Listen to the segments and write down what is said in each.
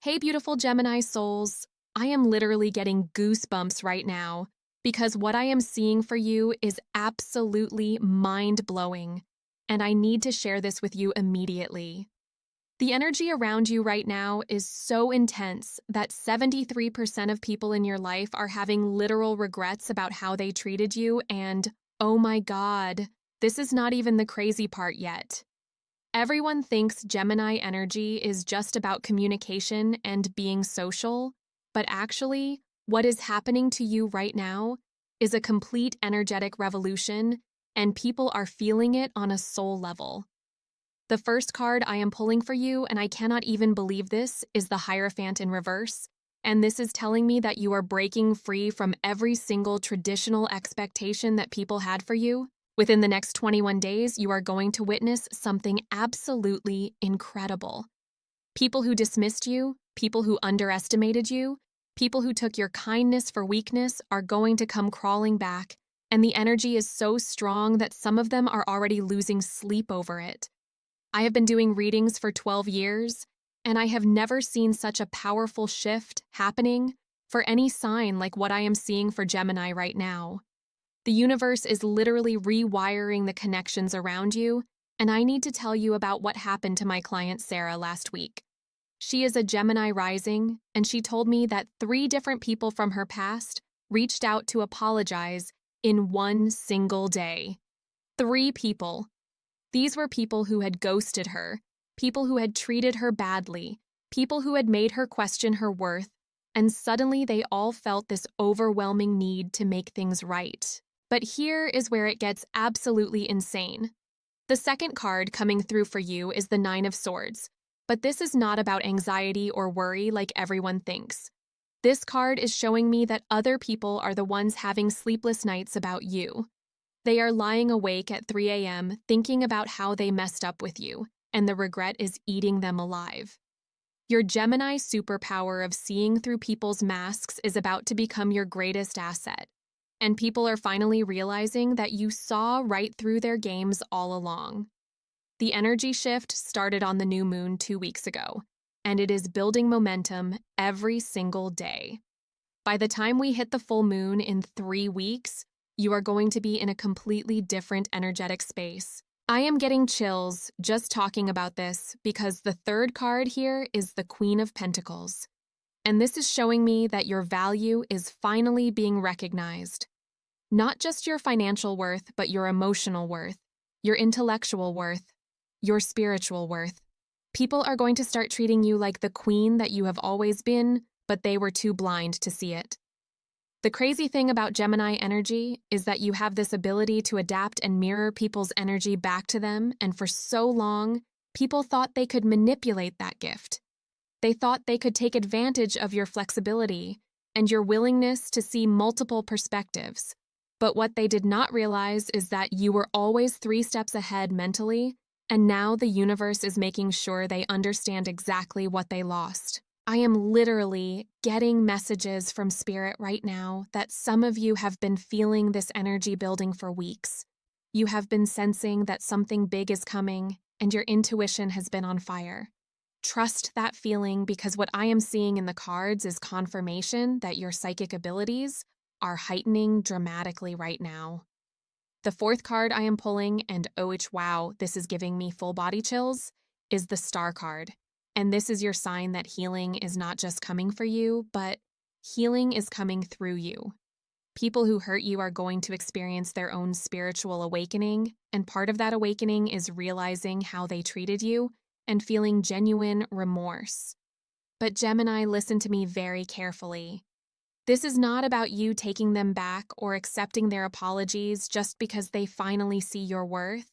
Hey, beautiful Gemini souls. I am literally getting goosebumps right now because what I am seeing for you is absolutely mind blowing, and I need to share this with you immediately. The energy around you right now is so intense that 73% of people in your life are having literal regrets about how they treated you, and oh my God, this is not even the crazy part yet. Everyone thinks Gemini energy is just about communication and being social, but actually, what is happening to you right now is a complete energetic revolution, and people are feeling it on a soul level. The first card I am pulling for you, and I cannot even believe this, is the Hierophant in reverse, and this is telling me that you are breaking free from every single traditional expectation that people had for you. Within the next 21 days, you are going to witness something absolutely incredible. People who dismissed you, people who underestimated you, people who took your kindness for weakness are going to come crawling back, and the energy is so strong that some of them are already losing sleep over it. I have been doing readings for 12 years, and I have never seen such a powerful shift happening for any sign like what I am seeing for Gemini right now. The universe is literally rewiring the connections around you, and I need to tell you about what happened to my client Sarah last week. She is a Gemini rising, and she told me that 3 different people from her past reached out to apologize in one single day. 3 people. These were people who had ghosted her, people who had treated her badly, people who had made her question her worth, and suddenly they all felt this overwhelming need to make things right. But here is where it gets absolutely insane. The second card coming through for you is the Nine of Swords, but this is not about anxiety or worry like everyone thinks. This card is showing me that other people are the ones having sleepless nights about you. They are lying awake at 3 a.m. thinking about how they messed up with you, and the regret is eating them alive. Your Gemini superpower of seeing through people's masks is about to become your greatest asset. And people are finally realizing that you saw right through their games all along. The energy shift started on the new moon 2 weeks ago, and it is building momentum every single day. By the time we hit the full moon in 3 weeks, you are going to be in a completely different energetic space. I am getting chills just talking about this because the third card here is the Queen of Pentacles. And this is showing me that your value is finally being recognized. Not just your financial worth, but your emotional worth, your intellectual worth, your spiritual worth. People are going to start treating you like the queen that you have always been, but they were too blind to see it. The crazy thing about Gemini energy is that you have this ability to adapt and mirror people's energy back to them, and for so long, people thought they could manipulate that gift. They thought they could take advantage of your flexibility and your willingness to see multiple perspectives. But what they did not realize is that you were always 3 steps ahead mentally, and now the universe is making sure they understand exactly what they lost. I am literally getting messages from Spirit right now that some of you have been feeling this energy building for weeks. You have been sensing that something big is coming, and your intuition has been on fire. Trust that feeling because what I am seeing in the cards is confirmation that your psychic abilities are heightening dramatically right now. The fourth card I am pulling, and wow, this is giving me full body chills, is the Star card. And this is your sign that healing is not just coming for you, but healing is coming through you. People who hurt you are going to experience their own spiritual awakening, and part of that awakening is realizing how they treated you and feeling genuine remorse. But Gemini, listen to me very carefully. This is not about you taking them back or accepting their apologies just because they finally see your worth.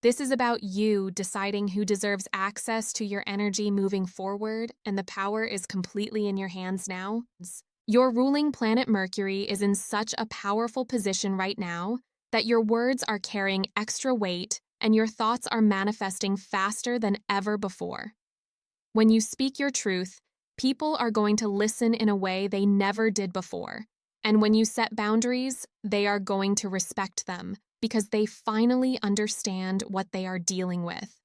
This is about you deciding who deserves access to your energy moving forward, and the power is completely in your hands now. Your ruling planet Mercury is in such a powerful position right now that your words are carrying extra weight and your thoughts are manifesting faster than ever before. When you speak your truth, people are going to listen in a way they never did before. And when you set boundaries, they are going to respect them because they finally understand what they are dealing with.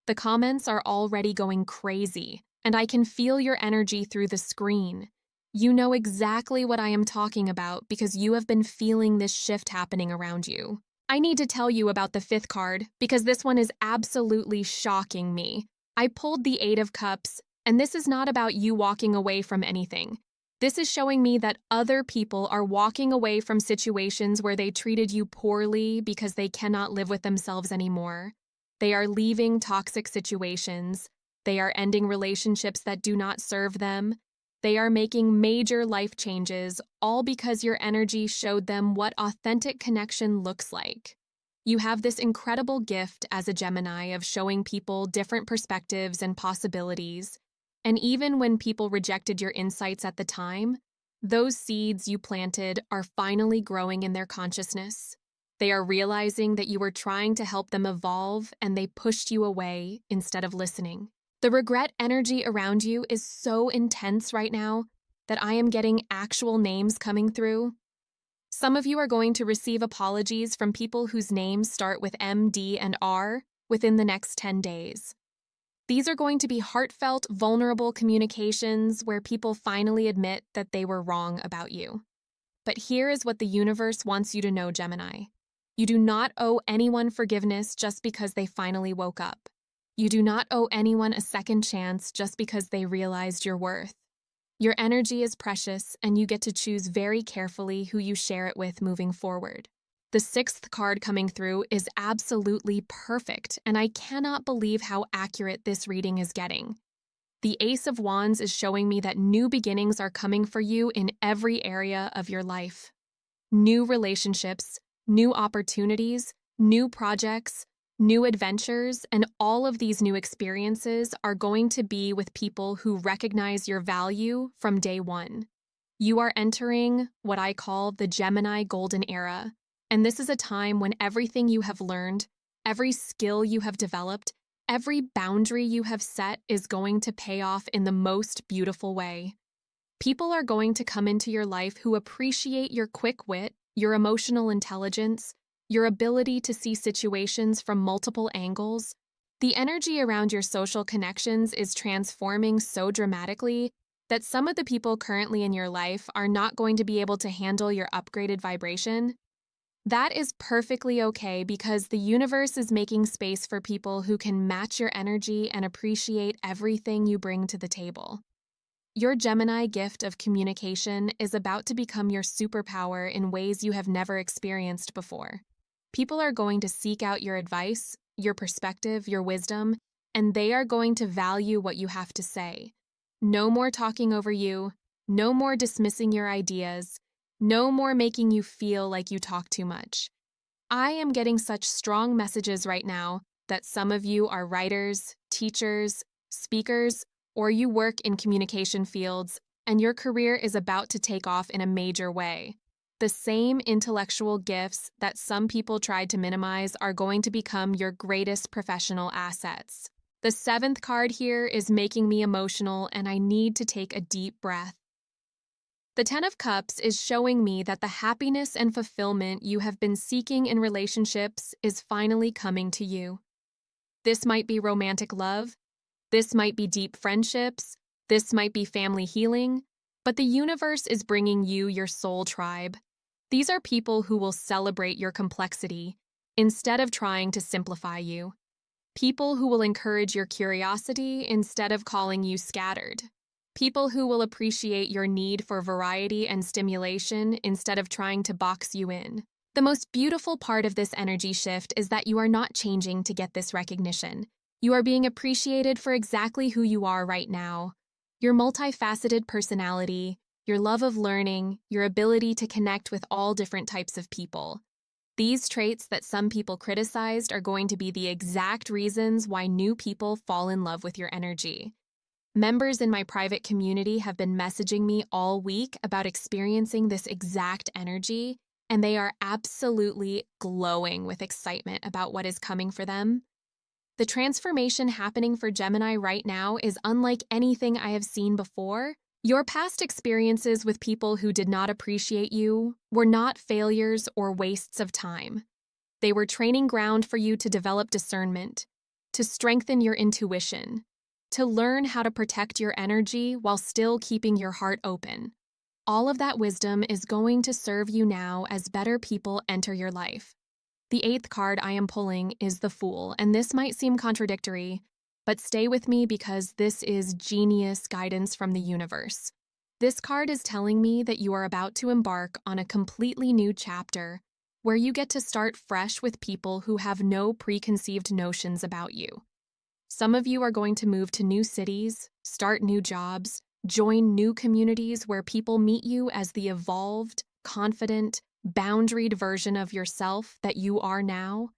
The comments are already going crazy. and I can feel your energy through the screen. You know exactly what I am talking about because you have been feeling this shift happening around you. I need to tell you about the fifth card because this one is absolutely shocking me. I pulled the Eight of Cups, and this is not about you walking away from anything. This is showing me that other people are walking away from situations where they treated you poorly because they cannot live with themselves anymore. They are leaving toxic situations. They are ending relationships that do not serve them. They are making major life changes, all because your energy showed them what authentic connection looks like. You have this incredible gift as a Gemini of showing people different perspectives and possibilities. And even when people rejected your insights at the time, those seeds you planted are finally growing in their consciousness. They are realizing that you were trying to help them evolve and they pushed you away instead of listening. The regret energy around you is so intense right now that I am getting actual names coming through. Some of you are going to receive apologies from people whose names start with M, D, and R within the next 10 days. These are going to be heartfelt, vulnerable communications where people finally admit that they were wrong about you. But here is what the universe wants you to know, Gemini. You do not owe anyone forgiveness just because they finally woke up. You do not owe anyone a second chance just because they realized your worth. Your energy is precious, and you get to choose very carefully who you share it with moving forward. The sixth card coming through is absolutely perfect, and I cannot believe how accurate this reading is getting. The Ace of Wands is showing me that new beginnings are coming for you in every area of your life. New relationships, new opportunities, new projects, new adventures, and all of these new experiences are going to be with people who recognize your value from day one. You are entering what I call the Gemini Golden Era, and this is a time when everything you have learned, every skill you have developed, every boundary you have set is going to pay off in the most beautiful way. People are going to come into your life who appreciate your quick wit, your emotional intelligence, your ability to see situations from multiple angles. The energy around your social connections is transforming so dramatically that some of the people currently in your life are not going to be able to handle your upgraded vibration. That is perfectly okay because the universe is making space for people who can match your energy and appreciate everything you bring to the table. Your Gemini gift of communication is about to become your superpower in ways you have never experienced before. People are going to seek out your advice, your perspective, your wisdom, and they are going to value what you have to say. No more talking over you, no more dismissing your ideas, no more making you feel like you talk too much. I am getting such strong messages right now that some of you are writers, teachers, speakers, or you work in communication fields, and your career is about to take off in a major way. The same intellectual gifts that some people tried to minimize are going to become your greatest professional assets. The seventh card here is making me emotional, and I need to take a deep breath. The Ten of Cups is showing me that the happiness and fulfillment you have been seeking in relationships is finally coming to you. This might be romantic love, this might be deep friendships, this might be family healing, but the universe is bringing you your soul tribe. These are people who will celebrate your complexity instead of trying to simplify you. People who will encourage your curiosity instead of calling you scattered. People who will appreciate your need for variety and stimulation instead of trying to box you in. The most beautiful part of this energy shift is that you are not changing to get this recognition. You are being appreciated for exactly who you are right now. Your multifaceted personality, your love of learning, your ability to connect with all different types of people. These traits that some people criticized are going to be the exact reasons why new people fall in love with your energy. Members in my private community have been messaging me all week about experiencing this exact energy, and they are absolutely glowing with excitement about what is coming for them. The transformation happening for Gemini right now is unlike anything I have seen before. Your past experiences with people who did not appreciate you were not failures or wastes of time. They were training ground for you to develop discernment, to strengthen your intuition, to learn how to protect your energy while still keeping your heart open. All of that wisdom is going to serve you now as better people enter your life. The eighth card I am pulling is the Fool, and this might seem contradictory, but stay with me because this is genius guidance from the universe. This card is telling me that you are about to embark on a completely new chapter where you get to start fresh with people who have no preconceived notions about you. Some of you are going to move to new cities, start new jobs, join new communities where people meet you as the evolved, confident, boundaried version of yourself that you are now.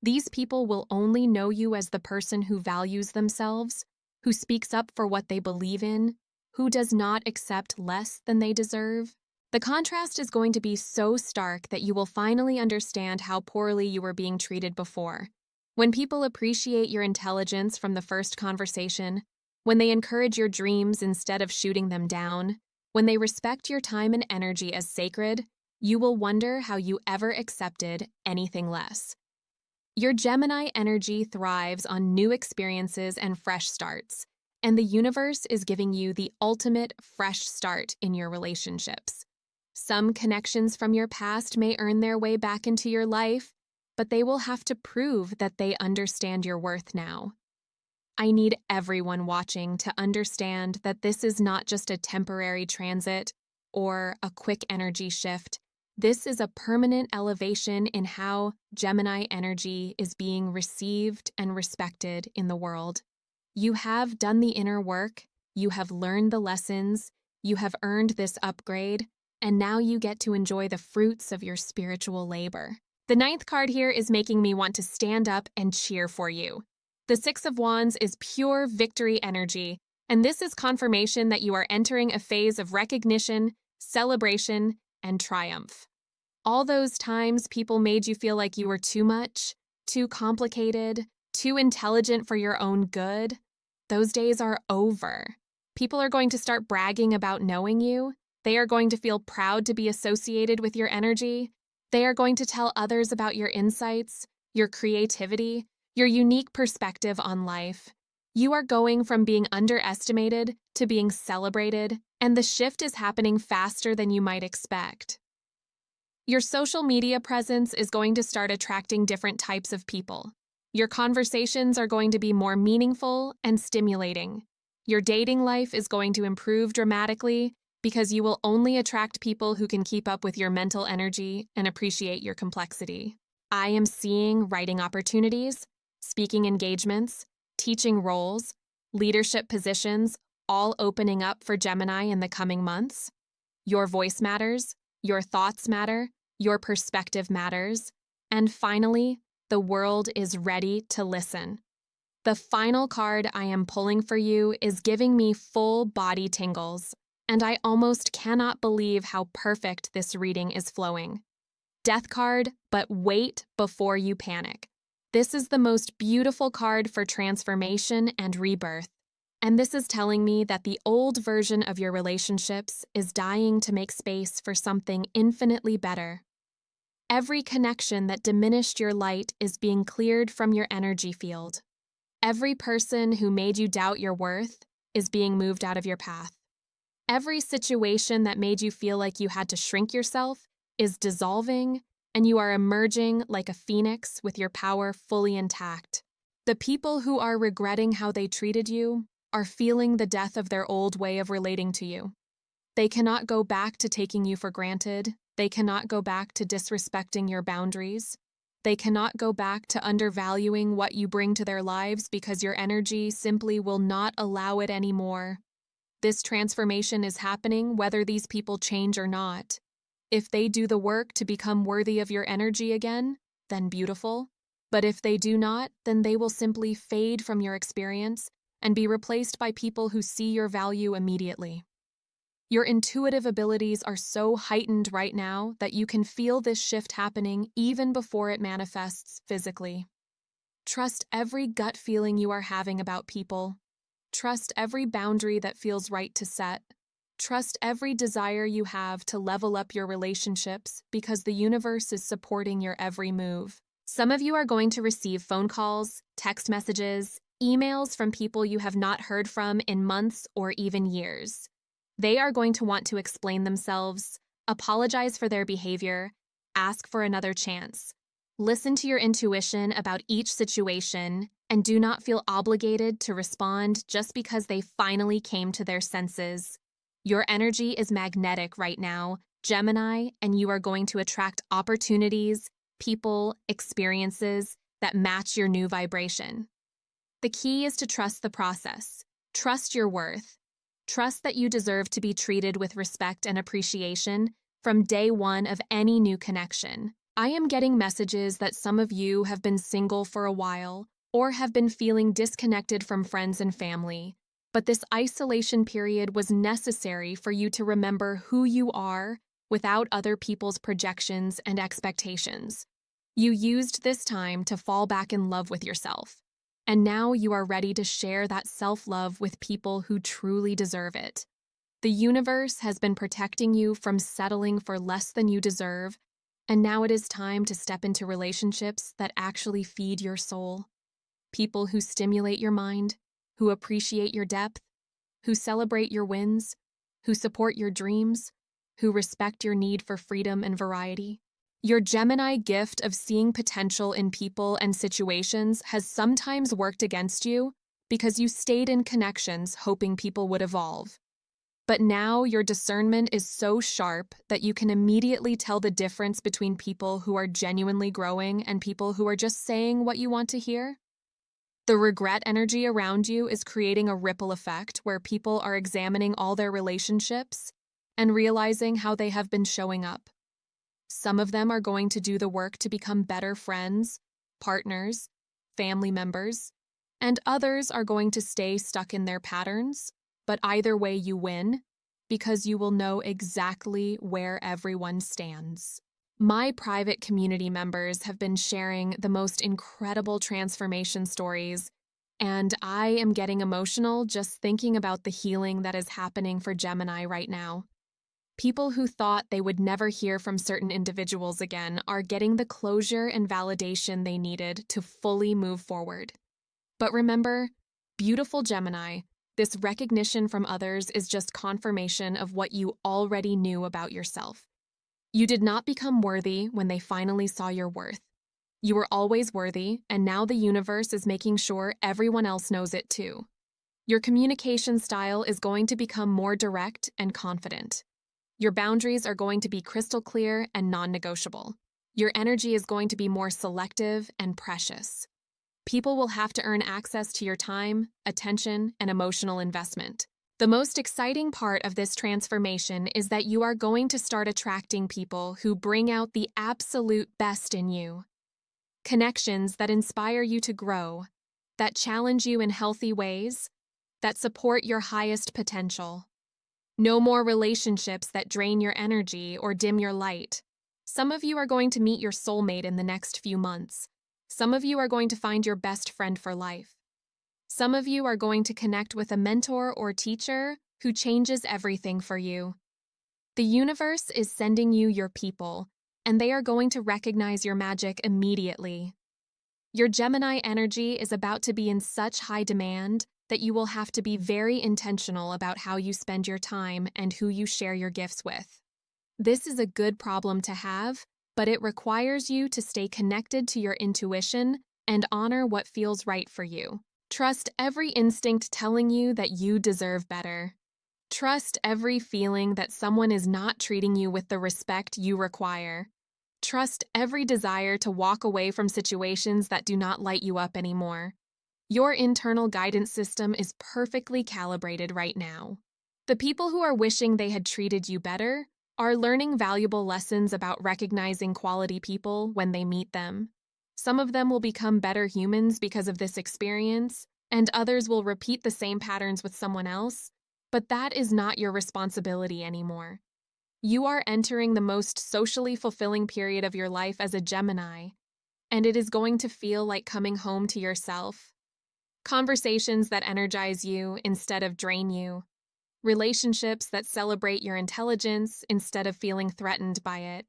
These people will only know you as the person who values themselves, who speaks up for what they believe in, who does not accept less than they deserve. The contrast is going to be so stark that you will finally understand how poorly you were being treated before. When people appreciate your intelligence from the first conversation, when they encourage your dreams instead of shooting them down, when they respect your time and energy as sacred, you will wonder how you ever accepted anything less. Your Gemini energy thrives on new experiences and fresh starts, and the universe is giving you the ultimate fresh start in your relationships. Some connections from your past may earn their way back into your life, but they will have to prove that they understand your worth now. I need everyone watching to understand that this is not just a temporary transit or a quick energy shift. This is a permanent elevation in how Gemini energy is being received and respected in the world. You have done the inner work, you have learned the lessons, you have earned this upgrade, and now you get to enjoy the fruits of your spiritual labor. The ninth card here is making me want to stand up and cheer for you. The Six of Wands is pure victory energy, and this is confirmation that you are entering a phase of recognition, celebration, and triumph. All those times people made you feel like you were too much, too complicated, too intelligent for your own good, those days are over. People are going to start bragging about knowing you. They are going to feel proud to be associated with your energy. They are going to tell others about your insights, your creativity, your unique perspective on life. You are going from being underestimated to being celebrated, and the shift is happening faster than you might expect. Your social media presence is going to start attracting different types of people. Your conversations are going to be more meaningful and stimulating. Your dating life is going to improve dramatically because you will only attract people who can keep up with your mental energy and appreciate your complexity. I am seeing writing opportunities, speaking engagements, teaching roles, leadership positions, all opening up for Gemini in the coming months. Your voice matters, your thoughts matter, your perspective matters, and finally, the world is ready to listen. The final card I am pulling for you is giving me full body tingles, and I almost cannot believe how perfect this reading is flowing. Death card, but wait before you panic. This is the most beautiful card for transformation and rebirth, and this is telling me that the old version of your relationships is dying to make space for something infinitely better. Every connection that diminished your light is being cleared from your energy field. Every person who made you doubt your worth is being moved out of your path. Every situation that made you feel like you had to shrink yourself is dissolving, and you are emerging like a phoenix with your power fully intact. The people who are regretting how they treated you are feeling the death of their old way of relating to you. They cannot go back to taking you for granted. They cannot go back to disrespecting your boundaries. They cannot go back to undervaluing what you bring to their lives because your energy simply will not allow it anymore. This transformation is happening whether these people change or not. If they do the work to become worthy of your energy again, then beautiful. But if they do not, then they will simply fade from your experience and be replaced by people who see your value immediately. Your intuitive abilities are so heightened right now that you can feel this shift happening even before it manifests physically. Trust every gut feeling you are having about people. Trust every boundary that feels right to set. Trust every desire you have to level up your relationships because the universe is supporting your every move. Some of you are going to receive phone calls, text messages, emails from people you have not heard from in months or even years. They are going to want to explain themselves, apologize for their behavior, ask for another chance. Listen to your intuition about each situation and do not feel obligated to respond just because they finally came to their senses. Your energy is magnetic right now, Gemini, and you are going to attract opportunities, people, experiences that match your new vibration. The key is to trust the process. Trust your worth. Trust that you deserve to be treated with respect and appreciation from day one of any new connection. I am getting messages that some of you have been single for a while or have been feeling disconnected from friends and family, but this isolation period was necessary for you to remember who you are without other people's projections and expectations. You used this time to fall back in love with yourself, and now you are ready to share that self-love with people who truly deserve it. The universe has been protecting you from settling for less than you deserve, and now it is time to step into relationships that actually feed your soul. People who stimulate your mind, who appreciate your depth, who celebrate your wins, who support your dreams, who respect your need for freedom and variety. Your Gemini gift of seeing potential in people and situations has sometimes worked against you because you stayed in connections hoping people would evolve. But now your discernment is so sharp that you can immediately tell the difference between people who are genuinely growing and people who are just saying what you want to hear. The regret energy around you is creating a ripple effect where people are examining all their relationships and realizing how they have been showing up. Some of them are going to do the work to become better friends, partners, family members, and others are going to stay stuck in their patterns. But either way you win, because you will know exactly where everyone stands. My private community members have been sharing the most incredible transformation stories, and I am getting emotional just thinking about the healing that is happening for Gemini right now. People who thought they would never hear from certain individuals again are getting the closure and validation they needed to fully move forward. But remember, beautiful Gemini, this recognition from others is just confirmation of what you already knew about yourself. You did not become worthy when they finally saw your worth. You were always worthy, and now the universe is making sure everyone else knows it too. Your communication style is going to become more direct and confident. Your boundaries are going to be crystal clear and non-negotiable. Your energy is going to be more selective and precious. People will have to earn access to your time, attention, and emotional investment. The most exciting part of this transformation is that you are going to start attracting people who bring out the absolute best in you. Connections that inspire you to grow, that challenge you in healthy ways, that support your highest potential. No more relationships that drain your energy or dim your light. Some of you are going to meet your soulmate in the next few months. Some of you are going to find your best friend for life. Some of you are going to connect with a mentor or teacher who changes everything for you. The universe is sending you your people, and they are going to recognize your magic immediately. Your Gemini energy is about to be in such high demand that you will have to be very intentional about how you spend your time and who you share your gifts with. This is a good problem to have, but it requires you to stay connected to your intuition and honor what feels right for you. Trust every instinct telling you that you deserve better. Trust every feeling that someone is not treating you with the respect you require. Trust every desire to walk away from situations that do not light you up anymore. Your internal guidance system is perfectly calibrated right now. The people who are wishing they had treated you better are learning valuable lessons about recognizing quality people when they meet them. Some of them will become better humans because of this experience, and others will repeat the same patterns with someone else, but that is not your responsibility anymore. You are entering the most socially fulfilling period of your life as a Gemini, and it is going to feel like coming home to yourself. Conversations that energize you instead of drain you. Relationships that celebrate your intelligence instead of feeling threatened by it.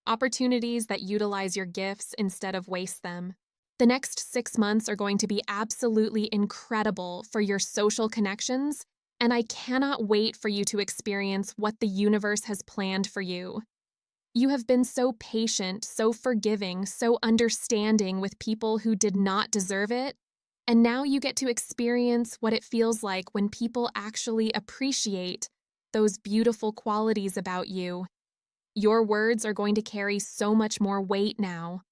Opportunities that utilize your gifts instead of waste them. The next 6 months are going to be absolutely incredible for your social connections, and I cannot wait for you to experience what the universe has planned for you. You have been so patient, so forgiving, so understanding with people who did not deserve it, and now you get to experience what it feels like when people actually appreciate those beautiful qualities about you. Your words are going to carry so much more weight now.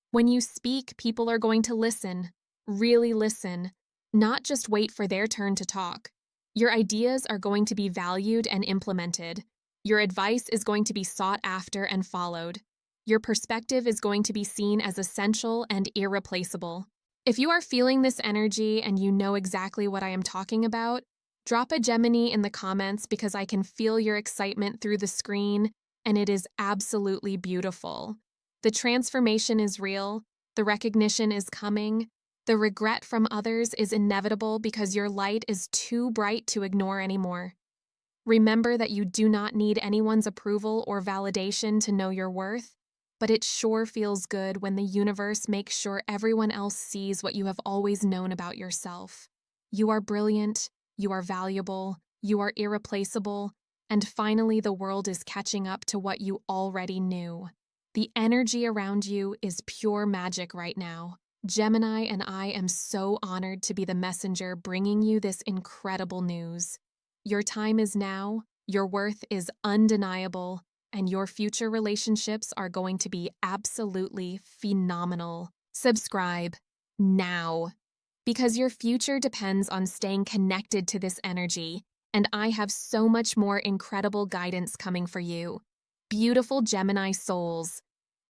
When you speak, people are going to listen, really listen, not just wait for their turn to talk. Your ideas are going to be valued and implemented. Your advice is going to be sought after and followed. Your perspective is going to be seen as essential and irreplaceable. If you are feeling this energy and you know exactly what I am talking about, drop a Gemini in the comments because I can feel your excitement through the screen, and it is absolutely beautiful. The transformation is real, the recognition is coming, the regret from others is inevitable because your light is too bright to ignore anymore. Remember that you do not need anyone's approval or validation to know your worth, but it sure feels good when the universe makes sure everyone else sees what you have always known about yourself. You are brilliant, you are valuable, you are irreplaceable, and finally the world is catching up to what you already knew. The energy around you is pure magic right now. Gemini and I am so honored to be the messenger bringing you this incredible news. Your time is now, your worth is undeniable, and your future relationships are going to be absolutely phenomenal. Subscribe now, because your future depends on staying connected to this energy, and I have so much more incredible guidance coming for you. Beautiful Gemini souls.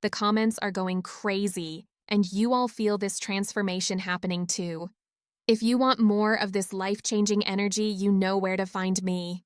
The comments are going crazy, and you all feel this transformation happening too. If you want more of this life-changing energy, you know where to find me.